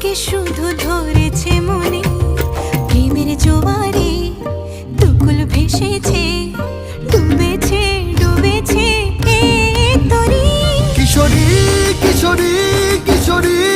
তোকে শুধু ধরেছে মনে, প্রেমের জোয়ারে দুকুল ভেসেছে, ডুবেছে ডুবেছে এ তরি। কিশোরী কিশোরী কিশোরী